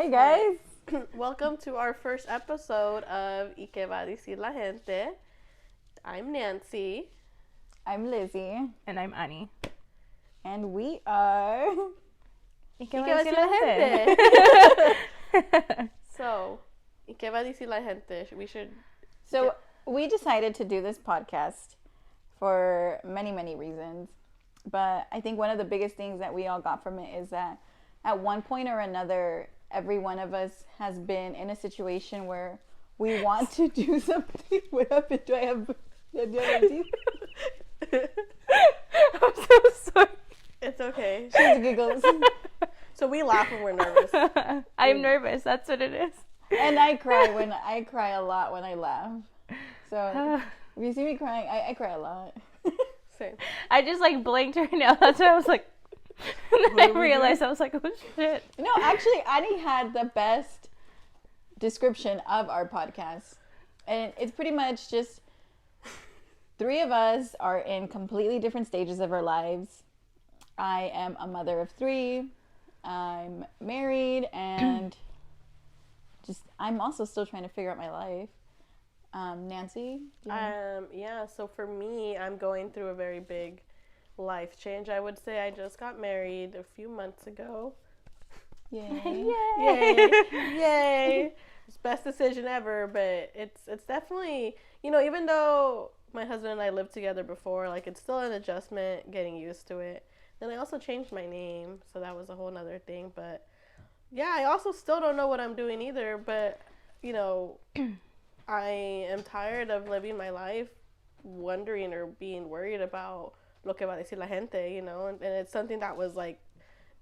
Hey guys! Welcome to our first episode of Y que va a decir la gente. I'm Nancy. I'm Lizzie. And I'm Annie. And we are... Y que va a decir la gente. So, Y que va a decir la gente. We decided to do this podcast for many, many reasons. But I think one of the biggest things that we all got from it is that at one point or another, every one of us has been in a situation where we want to do something. What happened? Do I have teeth? I'm so sorry. It's okay. She giggles. So we laugh when we're nervous. I'm nervous. That's what it is. And I cry a lot when I laugh. So if you see me crying, I cry a lot. Same. I just blinked right now. That's what I was like. And then I realized I was like, oh shit. No, actually, Annie had the best description of our podcast. And it's pretty much just three of us are in completely different stages of our lives. I am a mother of three. I'm married and I'm also still trying to figure out my life. Nancy? Yeah, so for me, I'm going through a very big life change. I would say I just got married a few months ago. Yay. Yay. Yay. It's best decision ever, but it's definitely, even though my husband and I lived together before, it's still an adjustment getting used to it. Then I also changed my name, so that was a whole nother thing. But yeah, I also still don't know what I'm doing either, but I am tired of living my life wondering or being worried about lo que va a decir la gente, and it's something that was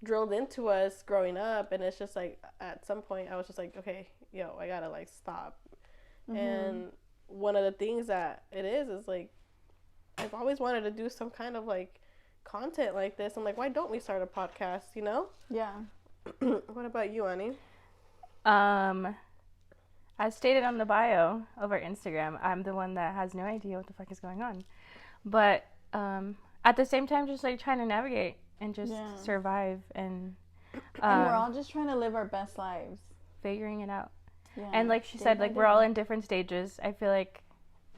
drilled into us growing up, and it's just at some point I was just okay, I gotta stop. Mm-hmm. And one of the things that it is I've always wanted to do some kind of content like this. I'm why don't we start a podcast, Yeah. What about you, Annie? As stated on the bio of our Instagram, I'm the one that has no idea what the fuck is going on. But at the same time, just trying to navigate and just survive and we're all just trying to live our best lives, figuring it out. Yeah. And like she said, we're all in different stages. I feel like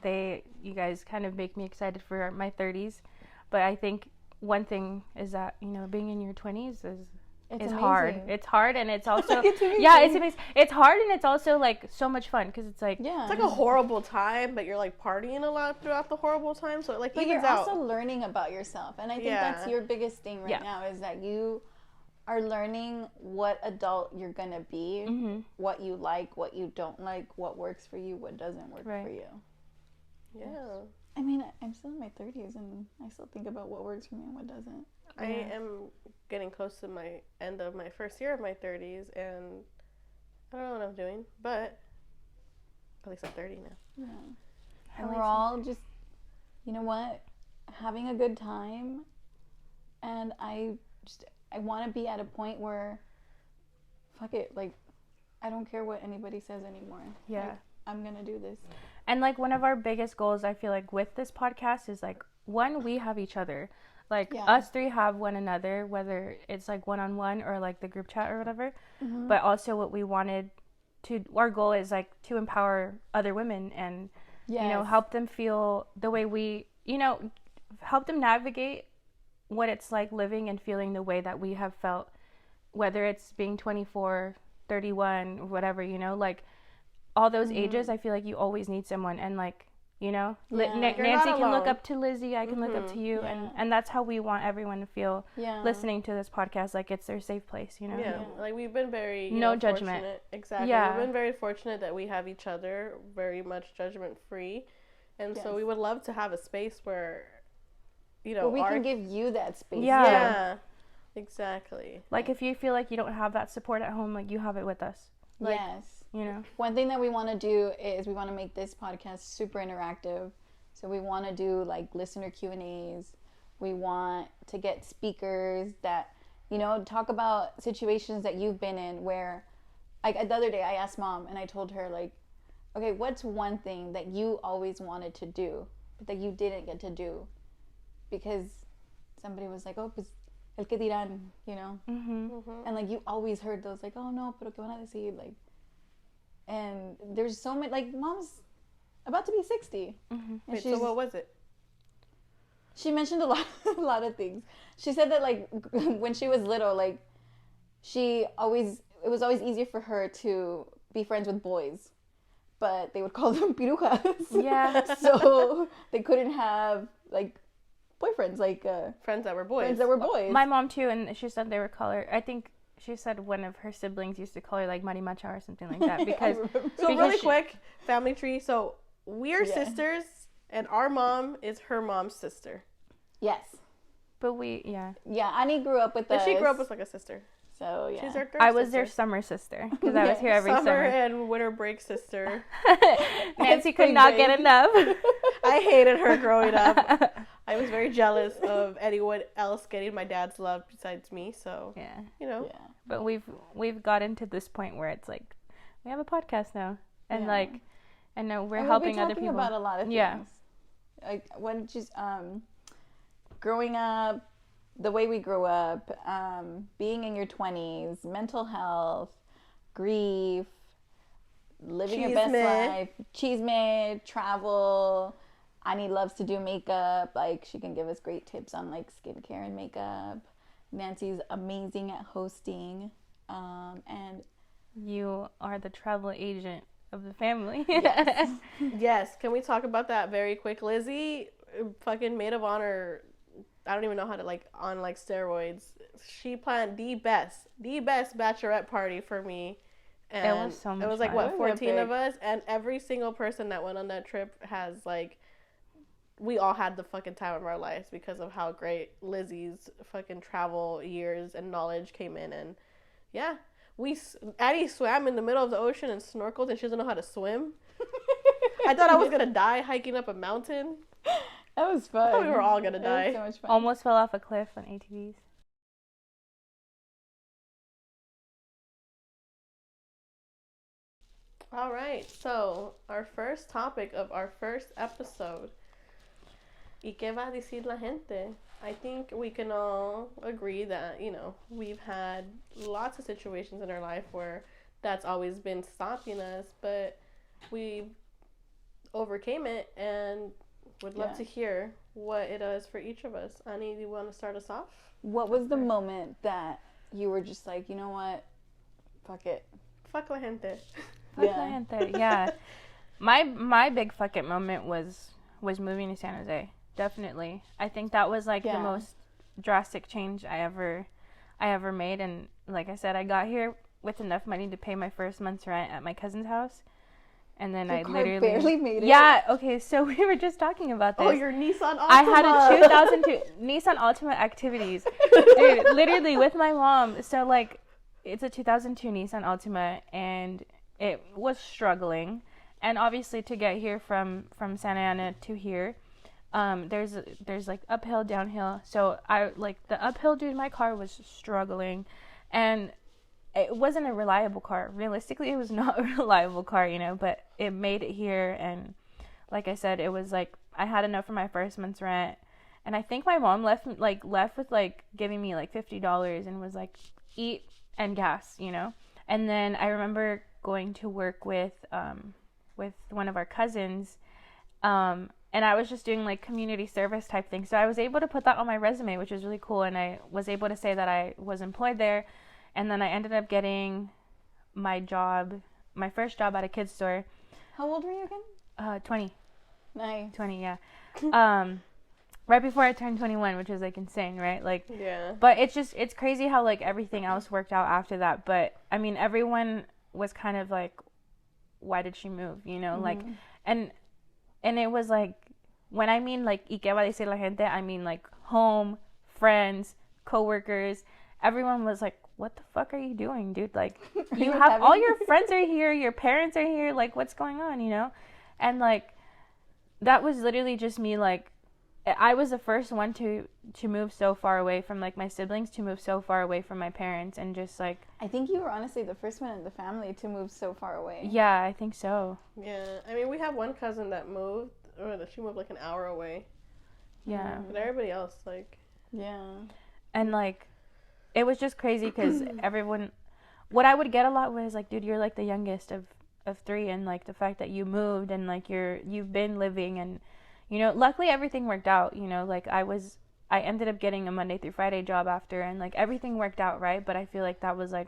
you guys kind of make me excited for my 30s, but I think one thing is that being in your 20s is hard. It's hard, and it's also it's amazing. It's hard, and it's also so much fun because it's it's a horrible time, but you're partying a lot throughout the horrible time, so but you're also learning about yourself, and I think that's your biggest thing right now is that you are learning what adult you're gonna be, mm-hmm. what you like, what you don't like, what works for you, what doesn't work for you. Yeah. I mean, I'm still in my 30s, and I still think about what works for me and what doesn't. I am getting close to my end of my first year of my 30s, and I don't know what I'm doing, but at least I'm 30 now. Yeah. And we're all just, having a good time, and I want to be at a point where, fuck it, I don't care what anybody says anymore. Yeah. I'm going to do this. And one of our biggest goals, I feel with this podcast is one, we have each other. Us three have one another, whether it's one-on-one or the group chat or whatever. Mm-hmm. But also what we wanted our goal is to empower other women and, help them feel the way we, help them navigate what it's living and feeling the way that we have felt, whether it's being 24, 31, or whatever, all those mm-hmm. ages. I feel you always need someone, and Nancy can look up to Lizzie, I can mm-hmm. look up to you, and that's how we want everyone to feel listening to this podcast, it's their safe place, we've been very no judgment fortunate. Exactly. We've been very fortunate that we have each other, very much judgment free, and so we would love to have a space where where we can give you that space. Yeah, exactly. If you feel you don't have that support at home, you have it with us. Yes. One thing that we want to do is we want to make this podcast super interactive. So we want to do listener Q&As. We want to get speakers that, talk about situations that you've been in where, the other day I asked Mom and I told her okay, what's one thing that you always wanted to do, but that you didn't get to do? Because somebody was el que dirán, you know? Mm-hmm. And, like, you always heard those, like, oh, no, pero que van a decir, like, and there's so many, like, mom's about to be 60. Mm-hmm. Wait, so what was it? She mentioned a lot of things. She said that, like, when she was little, like, it was always easier for her to be friends with boys, but they would call them pirujas. Yeah. So they couldn't have, like, boyfriends, like, friends that were boys. Friends that were boys. My mom too, and she said they would call her, I think she said one of her siblings used to call her, like, marimacha or something like that, because so really quick, family tree. So we're sisters, and our mom is her mom's sister. Yes. But yeah, Annie grew up with us. She grew up as, like, a sister. So, yeah. She's our third I was sister. their summer sister, because I was here every summer. Summer and winter break sister. Nancy could not get enough. I hated her growing up. I was very jealous of anyone else getting my dad's love besides me, so, you know. Yeah. But we've gotten to this point where it's like, we have a podcast now, and, like, and now we're helping other people. About a lot of things. Yeah. Like, when just, growing up, the way we grew up, being in your 20s, mental health, grief, living your best life, chisme, travel. Annie loves to do makeup. Like, she can give us great tips on, like, skincare and makeup. Nancy's amazing at hosting. And you are the travel agent of the family. Yes. Yes. Can we talk about that very quick? Lizzie, fucking maid of honor. I don't even know how to, like, on, like, steroids. She planned the best bachelorette party for me. And it was so much It was, like, fun. what, 14 of us? And every single person that went on that trip has, like, we all had the fucking time of our lives because of how great Lizzie's fucking travel years and knowledge came in. And, yeah. Addie swam in the middle of the ocean and snorkeled, and she doesn't know how to swim. I thought I was going to die hiking up a mountain. That was fun. I thought we were all going to die. Was so much fun. Almost fell off a cliff on ATVs. All right, so our first topic of our first episode. ¿Y qué va a decir la gente? I think we can all agree that, you know, we've had lots of situations in our life where that's always been stopping us, but we overcame it and would love to hear what it is for each of us. Annie, do you want to start us off? What was the moment that you were just like, you know what? Fuck it. Fuck la gente. Yeah. My big fuck it moment was moving to San Jose. Definitely. I think that was, like, the most drastic change I ever made. And like I said, I got here with enough money to pay my first month's rent at my cousin's house. And then I literally barely made it. Yeah, okay, so we were just talking about this. Oh, your Nissan Altima. I had a 2002 Nissan Altima activities. Dude, literally with my mom. So, like, it's a 2002 Nissan Altima, and it was struggling. And obviously to get here from Santa Ana to here, there's like uphill, downhill. So I, like, the uphill, dude, my car was struggling, and it wasn't a reliable car. Realistically, it was not a reliable car, you know, but it made it here. And like I said, it was like I had enough for my first month's rent. And I think my mom left with like giving me like $50 and was like, eat and gas, you know. And then I remember going to work with one of our cousins, and I was just doing like community service type thing. So I was able to put that on my resume, which was really cool. And I was able to say that I was employed there. And then I ended up getting my first job at a kid's store. How old were you again? 20. Nice. 20, yeah. Right before I turned 21, which is like insane, right? Like, yeah. But it's crazy how like everything else worked out after that. But I mean, everyone was kind of like, why did she move? You know, like, and it was like, when I mean like, ¿y qué va a decir la gente? I mean like home, friends, coworkers. Everyone was like, what the fuck are you doing, dude? Like, you have all your friends are here, your parents are here, like, what's going on, you know? And like, that was literally just me, like, I was the first one to move so far away from like my siblings, to move so far away from my parents, and just like, I think you were honestly the first one in the family to move so far away. Yeah, I think so. Yeah, I mean, we have one cousin that moved, or that she moved like an hour away. Yeah. But everybody else, like, and like, it was just crazy because everyone, what I would get a lot was like, dude, you're like the youngest of 3, and like the fact that you moved and like you've been living, and you know, luckily everything worked out, you know, like I ended up getting a Monday through Friday job after, and like everything worked out right, but I feel like that was like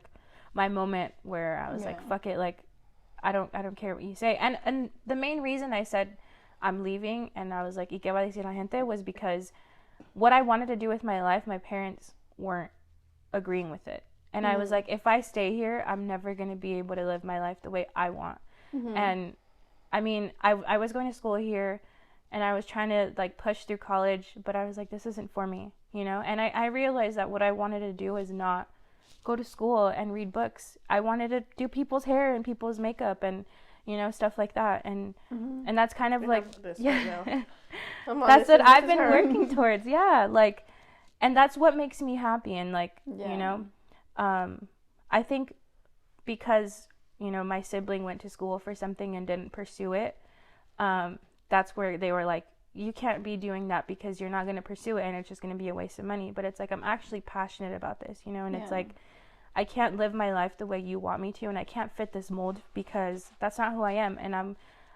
my moment where I was like, fuck it, like I don't care what you say. And the main reason I said I'm leaving and I was like, ¿y qué va a decir la gente? Was because what I wanted to do with my life, my parents weren't agreeing with it. And I was like, if I stay here, I'm never going to be able to live my life the way I want. And I mean, I was going to school here and I was trying to like push through college, but I was like, this isn't for me, you know? And I realized that what I wanted to do was not go to school and read books. I wanted to do people's hair and people's makeup and, you know, stuff like that. And and that's kind of like, yeah, that's what I've been working towards. Yeah. Like, and that's what makes me happy. And like, you know, I think because, you know, my sibling went to school for something and didn't pursue it, that's where they were like, you can't be doing that because you're not going to pursue it and it's just going to be a waste of money. But it's like, I'm actually passionate about this, you know, and it's like, I can't live my life the way you want me to, and I can't fit this mold because that's not who I am. And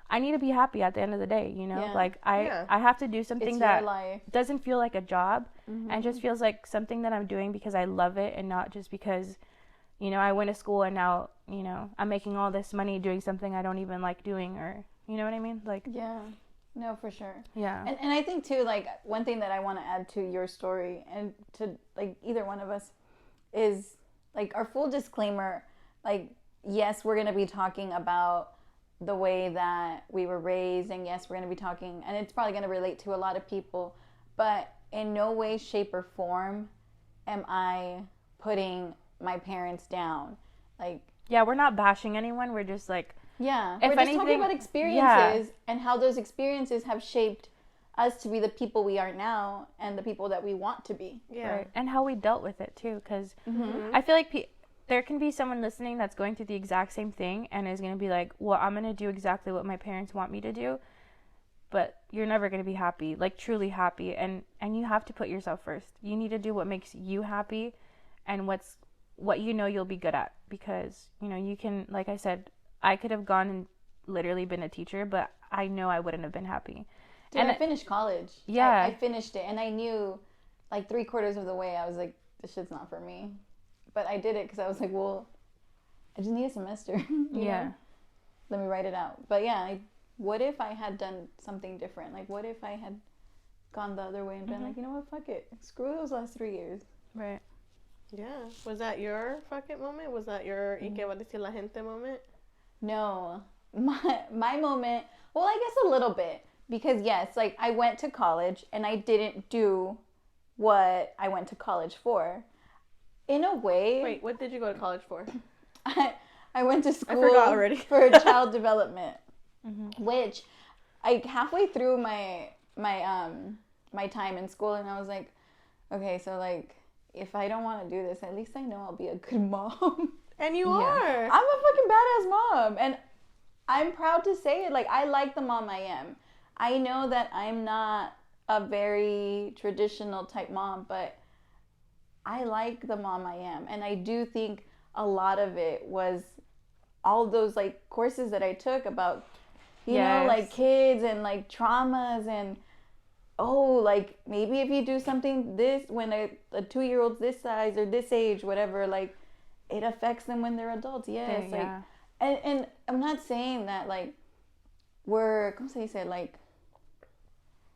I need to be happy at the end of the day, you know, like I have to do something that doesn't feel like a job and just feels like something that I'm doing because I love it and not just because, you know, I went to school and now, you know, I'm making all this money doing something I don't even like doing, or, you know what I mean? Like, yeah, no, for sure. Yeah. And I think too, like one thing that I want to add to your story and to like either one of us is like our full disclaimer, like, yes, we're going to be talking about the way that we were raised, and yes, we're going to be talking, and it's probably going to relate to a lot of people, but in no way, shape, or form am I putting my parents down. Like, yeah, we're not bashing anyone. We're just like, yeah, we're just talking about experiences and how those experiences have shaped us to be the people we are now and the people that we want to be. Yeah. Right. And how we dealt with it too, because I feel like there can be someone listening that's going through the exact same thing and is going to be like, well, I'm going to do exactly what my parents want me to do, but you're never going to be happy, like truly happy. And you have to put yourself first. You need to do what makes you happy and what you know you'll be good at, because, you know, you can, like I said, I could have gone and literally been a teacher, but I know I wouldn't have been happy. Dude, and I finished college. Yeah. I finished it, and I knew, like, 3/4 of the way, I was like, this shit's not for me. But I did it because I was like, well, I just need a semester. you know? Let me write it out. But yeah, what if I had done something different? Like, what if I had gone the other way and been like, you know what, fuck it. Screw those last 3 years. Right. Yeah. Was that your fuck it moment? Was that your ¿y qué va a decir la gente moment? No. My moment, well, I guess a little bit. Because, yes, like, I went to college, and I didn't do what I went to college for. In a way... Wait, what did you go to college for? I went to school I forgot already. for child development, which I halfway through my time in school, and I was like, okay, so, like, if I don't want to do this, at least I know I'll be a good mom. And you are. I'm a fucking badass mom, and I'm proud to say it. Like, I like the mom I am. I know that I'm not a very traditional type mom, but I like the mom I am. And I do think a lot of it was all those like courses that I took about, you know, like kids and like traumas and, like maybe if you do something this, when a 2-year-old's this size or this age, whatever, like it affects them when they're adults. Yes. Yeah. Like, and I'm not saying that like we're, ¿cómo se dice? Like,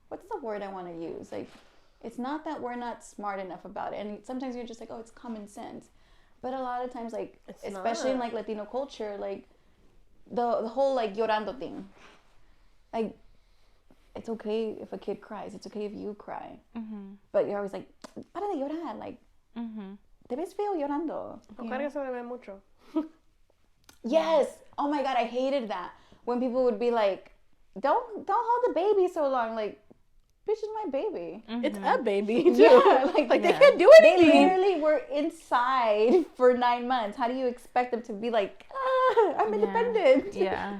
what's the word I want to use? Like, it's not that we're not smart enough about it. And sometimes you're just like, oh, it's common sense. But a lot of times, like, especially in, like, Latino culture, like, the whole, like, llorando thing. Like, it's okay if a kid cries. It's okay if you cry. But you're always like, para de llorar. Like, te ves feo llorando. O cargas se bebe mucho. Yes. Oh, my God. I hated that. When people would be like, don't hold the baby so long. Like, bitch is my baby. It's a baby, too. Yeah, like they can't do anything. They literally were inside for 9 months. How do you expect them to be like, I'm independent? Yeah.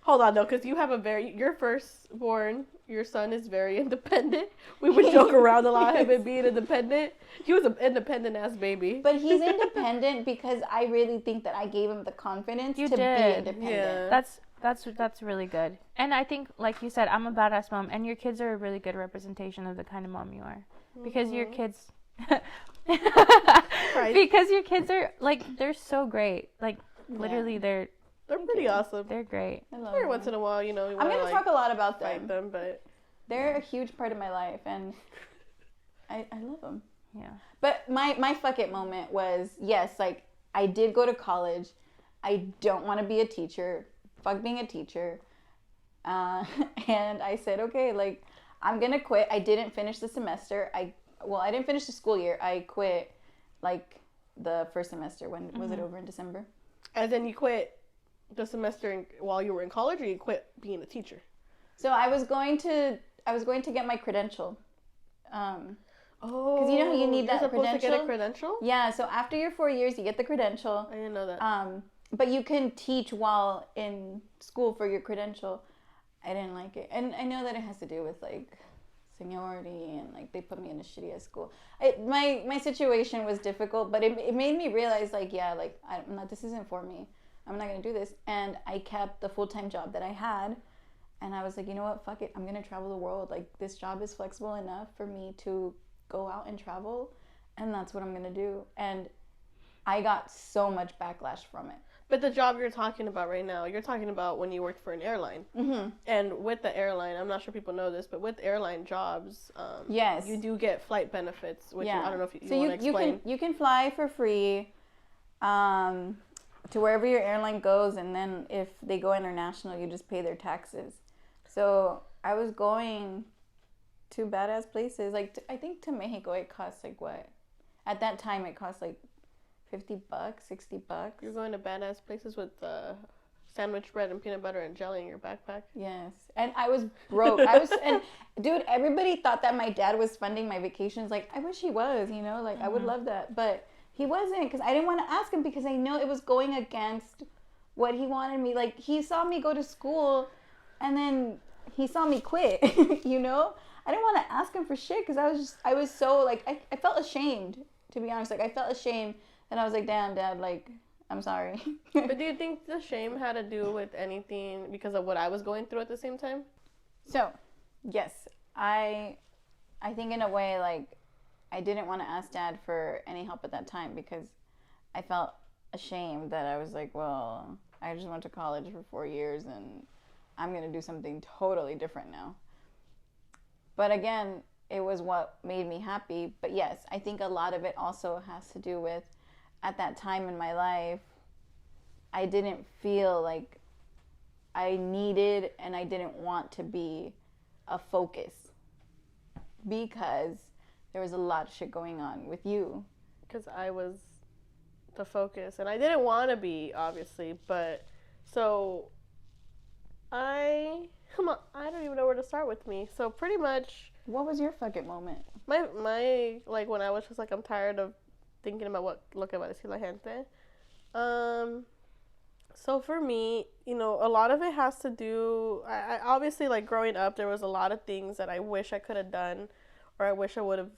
Hold on, though, because you have your firstborn, your son is very independent. We would joke around a lot of him being independent. He was an independent-ass baby. But he's independent because I really think that I gave him the confidence to be independent. Yeah. That's really good. And I think, like you said, I'm a badass mom, and your kids are a really good representation of the kind of mom you are. Because your kids... Because your kids are, like, they're so great. Like, literally, they're pretty awesome. They're great. Every once in a while, you know, I'm going to talk a lot about them. But they're a huge part of my life, and I love them. Yeah. But my fuck it moment was, yes, like, I did go to college. I don't want to be a teacher. Fuck being a teacher. And I said, okay, like, I'm going to quit. I didn't finish the semester. I didn't finish the school year. I quit, like, the first semester. When was it over in December? And then you quit the semester while you were in college, or you quit being a teacher? So I was going to get my credential. Because you know how you need that you're supposed credential? to get a credential? Yeah, so after your 4 years, you get the credential. I didn't know that. But you can teach while in school for your credential. I didn't like it. And I know that it has to do with, like, seniority, and, like, they put me in a shitty ass school. My situation was difficult, but it made me realize, like, yeah, like, this isn't for me. I'm not going to do this. And I kept the full-time job that I had. And I was like, you know what? Fuck it. I'm going to travel the world. Like, this job is flexible enough for me to go out and travel. And that's what I'm going to do. And I got so much backlash from it. But the job you're talking about right now, you're talking about when you worked for an airline. Mm-hmm. And with the airline, I'm not sure people know this, but with airline jobs, yes, you do get flight benefits, which I don't know if you so want to explain. You can fly for free to wherever your airline goes, and then if they go international, you just pay their taxes. So I was going to badass places. Like, I think to Mexico, it costs, like, what? At that time, it cost, like, $50, $60. You're going to badass places with sandwich bread and peanut butter and jelly in your backpack. Yes, and I was broke. and dude, everybody thought that my dad was funding my vacations. Like, I wish he was, you know, like, I would love that, but he wasn't, because I didn't want to ask him, because I know it was going against what he wanted me. Like, he saw me go to school, and then he saw me quit. You know, I didn't want to ask him for shit, because I was so, like, I felt ashamed, to be honest. Like, I felt ashamed. And I was like, damn, Dad, like, I'm sorry. But do you think the shame had to do with anything because of what I was going through at the same time? So, yes, I think in a way, like, I didn't want to ask Dad for any help at that time, because I felt ashamed that I was like, well, I just went to college for 4 years and I'm going to do something totally different now. But again, it was what made me happy. But yes, I think a lot of it also has to do with, at that time in my life, I didn't feel like I needed and I didn't want to be a focus, because there was a lot of shit going on with you. Because I was the focus, and I didn't want to be, obviously, but so I don't even know where to start with me. So pretty much, What was your fuck it moment? my like, when I was just like, I'm tired of thinking about lo que va a decir la gente. So for me, you know, a lot of it has to do, I obviously, like, growing up, there was a lot of things that I wish I could have done, or I wish I would have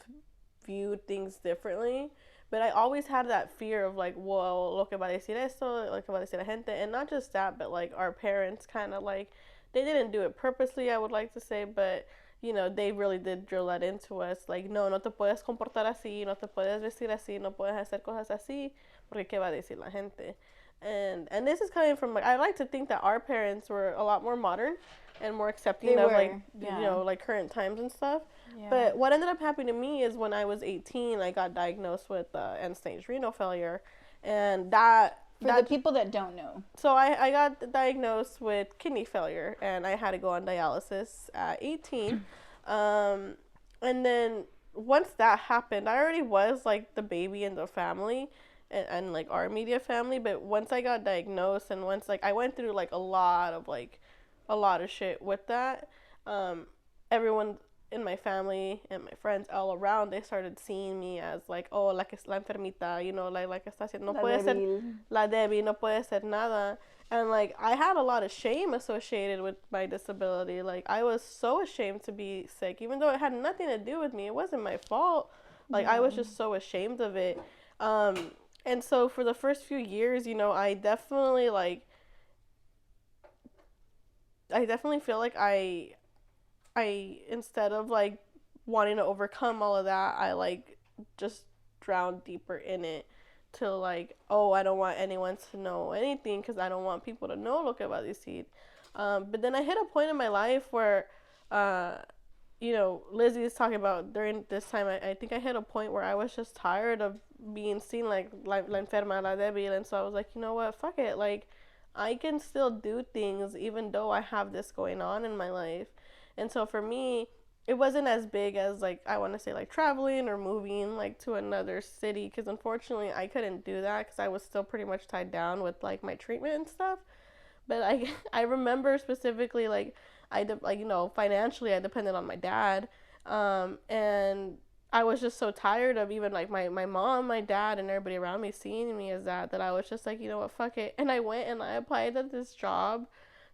viewed things differently. But I always had that fear of, like, well, lo que va a decir esto, lo que va a decir la gente. And not just that, but, like, our parents kind of, like, they didn't do it purposely, I would like to say, but, you know, they really did drill that into us. Like, no te puedes comportar así, no te puedes vestir así, no puedes hacer cosas así, porque qué va a decir la gente. And this is coming from, like, I like to think that our parents were a lot more modern and more accepting of, like, you know, like, current times and stuff. Yeah. But what ended up happening to me is when I was 18, I got diagnosed with end-stage renal failure. And that... For the people that don't know. So I got diagnosed with kidney failure, and I had to go on dialysis at 18. And then once that happened, I already was, like, the baby in the family and like, our immediate family. But once I got diagnosed, and once, like, I went through, like, a lot of shit with that, everyone in my family and my friends all around, they started seeing me as, like, oh, la enfermita, you know, like está haciendo, no puede ser la débil, no puede ser nada. And, like, I had a lot of shame associated with my disability. Like, I was so ashamed to be sick, even though it had nothing to do with me. It wasn't my fault. Like, I was just so ashamed of it. And so for the first few years, you know, I definitely feel like I instead of, like, wanting to overcome all of that, I, like, just drowned deeper in it. To like, oh, I don't want anyone to know anything because I don't want people to know lo que va a decir. But then I hit a point in my life where, you know, Lizzie is talking about during this time, I think I hit a point where I was just tired of being seen like la enferma, la débil. And so I was like, you know what, fuck it. Like, I can still do things even though I have this going on in my life. And so for me, it wasn't as big as, like, I want to say, like, traveling or moving, like, to another city, because unfortunately I couldn't do that because I was still pretty much tied down with, like, my treatment and stuff. But I remember specifically, like, you know, financially I depended on my dad, and I was just so tired of even, like, my mom, my dad, and everybody around me seeing me as that I was just like, you know what, fuck it. And I went and I applied at this job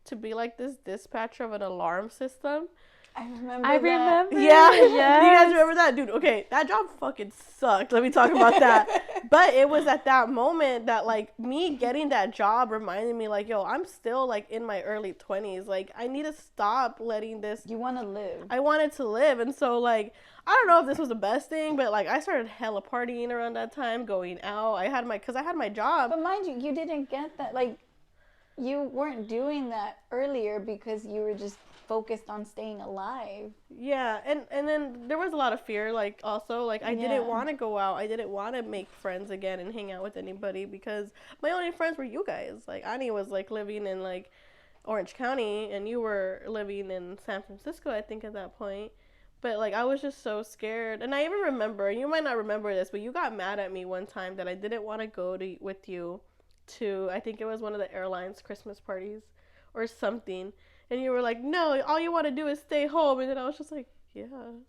to be, like, this dispatcher of an alarm system. I remember. Yeah. Yes. Do you guys remember that? Dude, okay, that job fucking sucked. Let me talk about that. But it was at that moment that, like, me getting that job reminded me, like, yo, I'm still, like, in my early 20s. Like, I need to stop letting this... You want to live. I wanted to live. And so, like, I don't know if this was the best thing, but, like, I started hella partying around that time, going out. Because I had my job. But mind you, you didn't get that. Like, you weren't doing that earlier because you were just focused on staying alive. Yeah, and then there was a lot of fear, like, also, like, I didn't want to go out. I didn't want to make friends again and hang out with anybody because my only friends were you guys. Like, Ani was, like, living in, like, Orange County, and you were living in San Francisco, I think, at that point. But, like, I was just so scared. And I even remember, you might not remember this, but you got mad at me one time that I didn't want to go with you to, I think it was one of the airlines' Christmas parties or something. And you were like, no, all you want to do is stay home. And then I was just like, yeah,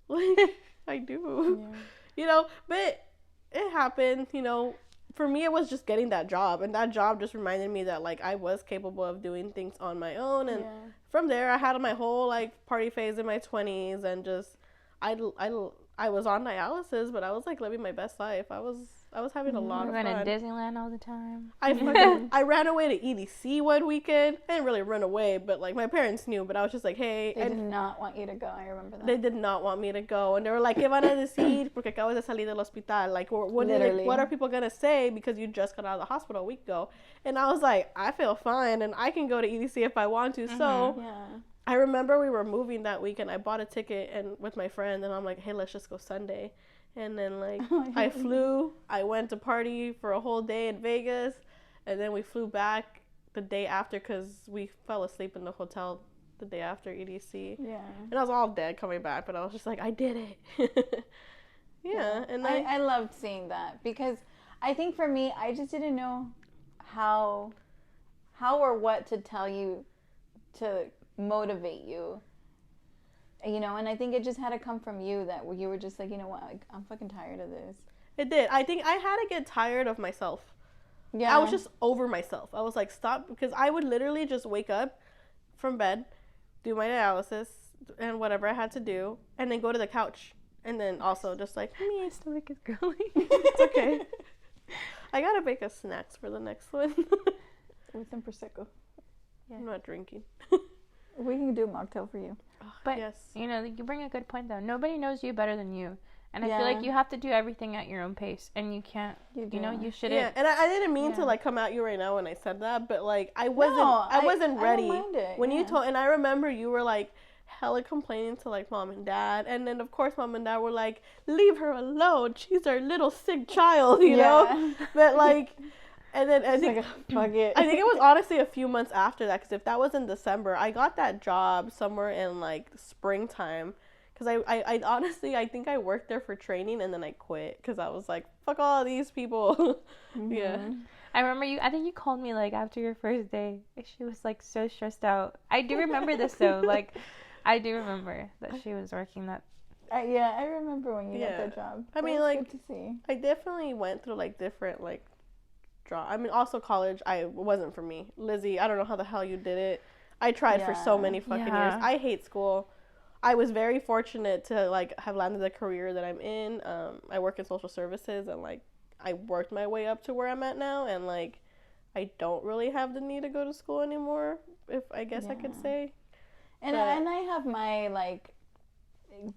like, I do. Yeah. You know, but it happened, you know. For me, it was just getting that job. And that job just reminded me that, like, I was capable of doing things on my own. And from there, I had my whole, like, party phase in my 20s. And just, I was on dialysis, but I was, like, living my best life. I was having a lot of fun. We went to Disneyland all the time. I ran away to EDC one weekend. I didn't really run away, but, like, my parents knew. But I was just like, hey. They did not want you to go. I remember that. They did not want me to go. And they were like, ¿qué van a decir? Porque acabo de salir del hospital. Like, what are people going to say because you just got out of the hospital a week ago? And I was like, I feel fine, and I can go to EDC if I want to. So I remember we were moving that weekend. I bought a ticket and with my friend, and I'm like, hey, let's just go Sunday. And then, like, I flew. I went to party for a whole day in Vegas. And then we flew back the day after because we fell asleep in the hotel the day after EDC. Yeah. And I was all dead coming back. But I was just like, I did it. Yeah. And I loved seeing that. Because I think for me, I just didn't know how or what to tell you to motivate you. You know, and I think it just had to come from you that you were just like, you know what, like, I'm fucking tired of this. It did. I think I had to get tired of myself. Yeah. I was just over myself. I was like, stop. Because I would literally just wake up from bed, do my dialysis and whatever I had to do, and then go to the couch. And then also just like, my stomach is growling. It's okay. I got to make us snacks for the next one. With some Prosecco. Yeah. I'm not drinking. We can do a mocktail for you. But, you know, you bring a good point, though. Nobody knows you better than you. And I feel like you have to do everything at your own pace. And you can't, you know, you shouldn't. Yeah, and I didn't mean to, like, come at you right now when I said that. But, like, I wasn't ready. I don't mind it. When you told, and I remember you were, like, hella complaining to, like, mom and dad. And then, of course, mom and dad were like, leave her alone. She's our little sick child, you know? But, like... And then I think, fuck it. I think it was honestly a few months after that, because if that was in December, I got that job somewhere in, like, springtime. Because I honestly, I think I worked there for training and then I quit because I was like, fuck all these people. Yeah. I remember I think you called me, like, after your first day. She was, like, so stressed out. I do remember this, though. Like, I do remember that she was working that. Yeah, I remember when you got that job. I mean, like, good to see. I definitely went through, like, different, like, draw. I mean, also college, wasn't for me. Lizzie, I don't know how the hell you did it. I tried for so many fucking years. I hate school. I was very fortunate to, like, have landed the career that I'm in. I work in social services, and, like, I worked my way up to where I'm at now, and, like, I don't really have the need to go to school anymore, if I guess I could say. And I have my, like,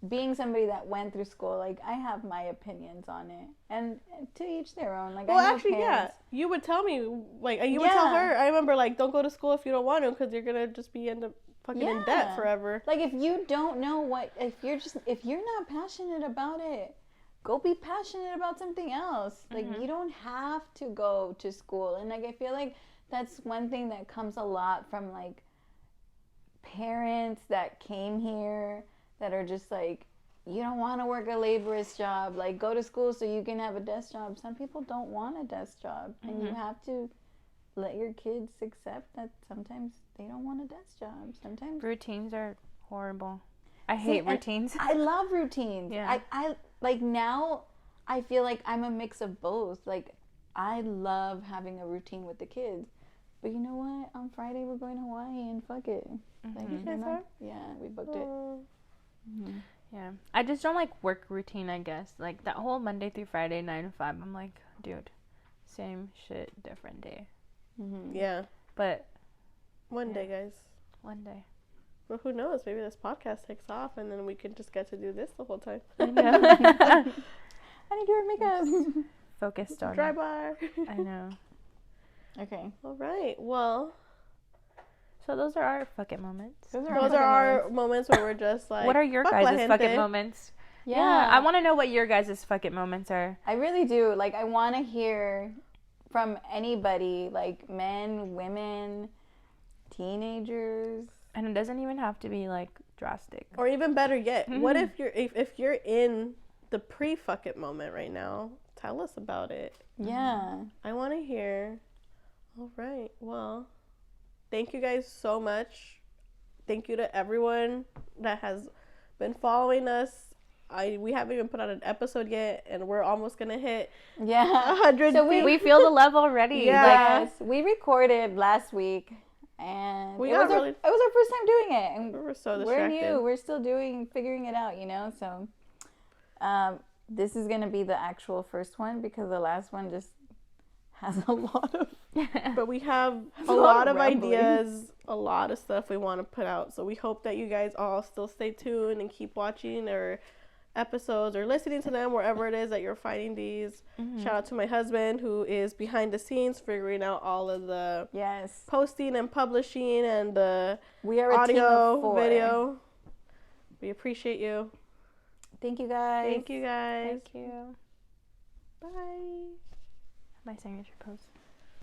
being somebody that went through school, like, I have my opinions on it, and to each their own. Like, well, actually, you would tell me, like, you would tell her. I remember, like, don't go to school if you don't want to, because you're gonna just end up fucking in debt forever. Like, if you don't know if you're not passionate about it, go be passionate about something else. Like, you don't have to go to school. And, like, I feel like that's one thing that comes a lot from, like, parents that came here that are just like, you don't want to work a laborious job, like, go to school so you can have a desk job. Some people don't want a desk job, and you have to let your kids accept that sometimes they don't want a desk job. Sometimes routines are horrible. I hate routines. I love routines. Yeah. I like, now I feel like I'm a mix of both. Like, I love having a routine with the kids, but you know what? On Friday we're going to Hawaii, and fuck it. Like, you guys are? Yeah, we booked it. Yeah, I just don't like work routine, I guess. Like, that whole Monday through Friday 9 to 5, I'm like, dude, same shit, different day. Yeah, but one day, guys. One day. Well, who knows? Maybe this podcast takes off, and then we can just get to do this the whole time. I need to wear makeup. Focused on dry bar. I know. Okay. All right. Well, so those are our fuck it moments. Those are our moments where we're just like, what are your guys' fuck it moments? Yeah, I want to know what your guys' fuck it moments are. I really do. Like, I want to hear from anybody, like, men, women, teenagers. And it doesn't even have to be, like, drastic. Or even better yet, what if you're in the pre-fuck it moment right now? Tell us about it. Yeah. I want to hear. All right. Well, thank you guys so much. Thank you to everyone that has been following us. We haven't even put out an episode yet, and we're almost gonna hit 100. So we feel the love already. Yeah. Yes, we recorded last week, and it was our first time doing it, and we were so distracted. We're new. We're still figuring it out, you know. So, this is gonna be the actual first one, because the last one just has a lot of. But we have a lot of ideas, a lot of stuff we want to put out. So we hope that you guys all still stay tuned and keep watching our episodes or listening to them wherever it is that you're finding these. Shout out to my husband, who is behind the scenes figuring out all of the posting and publishing and the audio, video. We appreciate you. Thank you guys. Thank you guys. Thank you. Bye. My signature pose.